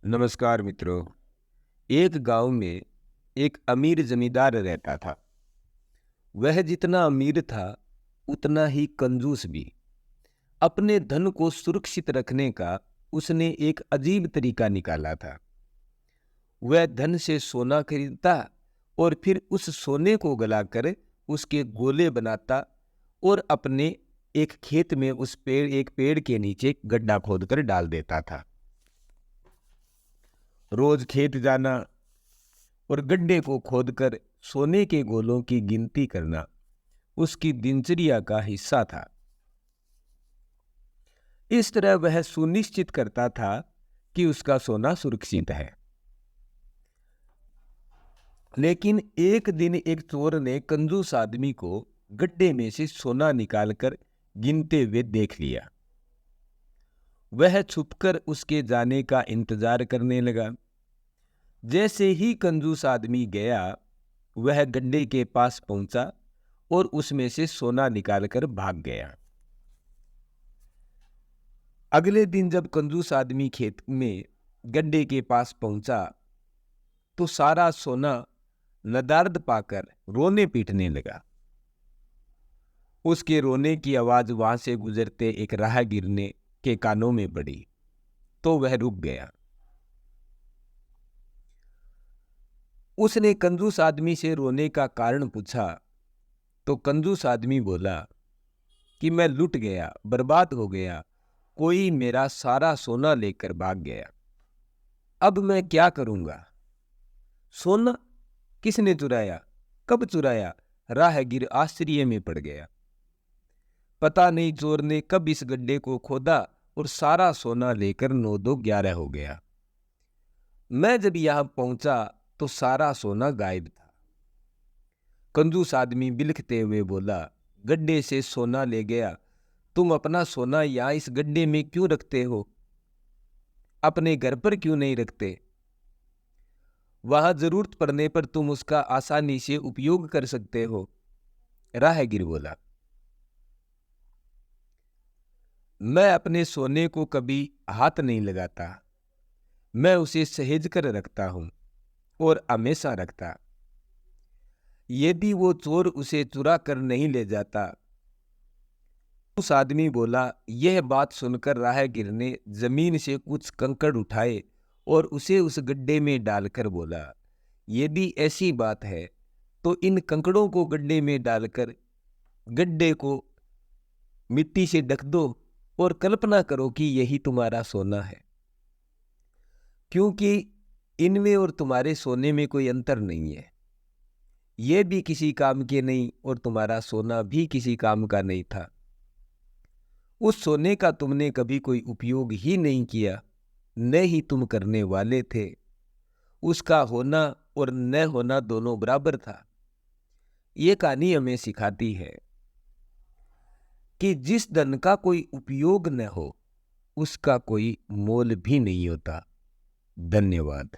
नमस्कार मित्रों। एक गांव में एक अमीर जमींदार रहता था। वह जितना अमीर था उतना ही कंजूस भी। अपने धन को सुरक्षित रखने का उसने एक अजीब तरीका निकाला था। वह धन से सोना खरीदता और फिर उस सोने को गलाकर उसके गोले बनाता और अपने एक खेत में एक पेड़ के नीचे गड्ढा खोदकर डाल देता था। रोज खेत जाना और गड्ढे को खोदकर सोने के गोलों की गिनती करना उसकी दिनचर्या का हिस्सा था। इस तरह वह सुनिश्चित करता था कि उसका सोना सुरक्षित है। लेकिन एक दिन एक चोर ने कंजूस आदमी को गड्ढे में से सोना निकालकर गिनते हुए देख लिया। वह छुपकर उसके जाने का इंतजार करने लगा। जैसे ही कंजूस आदमी गया, वह गड्ढे के पास पहुंचा और उसमें से सोना निकालकर भाग गया। अगले दिन जब कंजूस आदमी खेत में गड्ढे के पास पहुंचा तो सारा सोना नदारद पाकर रोने पीटने लगा। उसके रोने की आवाज वहां से गुजरते एक राहगीर ने के कानों में पड़ी तो वह रुक गया। उसने कंजूस आदमी से रोने का कारण पूछा तो कंजूस आदमी बोला कि मैं लुट गया, बर्बाद हो गया, कोई मेरा सारा सोना लेकर भाग गया। अब मैं क्या करूंगा? सोना किसने चुराया? कब चुराया? राहगीर आश्चर्य में पड़ गया। पता नहीं चोर ने कब इस गड्ढे को खोदा और सारा सोना लेकर 9-2-11 हो गया। मैं जब यहां पहुंचा तो सारा सोना गायब था। कंजूस आदमी बिलखते हुए बोला, गड्ढे से सोना ले गया, तुम अपना सोना यहां इस गड्ढे में क्यों रखते हो? अपने घर पर क्यों नहीं रखते? वहां जरूरत पड़ने पर तुम उसका आसानी से उपयोग कर सकते हो। राहगीर बोला, मैं अपने सोने को कभी हाथ नहीं लगाता, मैं उसे सहेज कर रखता हूं और हमेशा रखता। यदि वो चोर उसे चुरा कर नहीं ले जाता। उस आदमी बोला। यह बात सुनकर राहगीर ने जमीन से कुछ कंकड़ उठाए और उसे उस गड्ढे में डालकर बोला, यदि ऐसी बात है तो इन कंकड़ों को गड्ढे में डालकर गड्ढे को मिट्टी से ढक दो और कल्पना करो कि यही तुम्हारा सोना है, क्योंकि इनमें और तुम्हारे सोने में कोई अंतर नहीं है। ये भी किसी काम के नहीं और तुम्हारा सोना भी किसी काम का नहीं था। उस सोने का तुमने कभी कोई उपयोग ही नहीं किया, न ही तुम करने वाले थे। उसका होना और न होना दोनों बराबर था। ये कहानी हमें सिखाती है कि जिस धन का कोई उपयोग न हो उसका कोई मोल भी नहीं होता। धन्यवाद।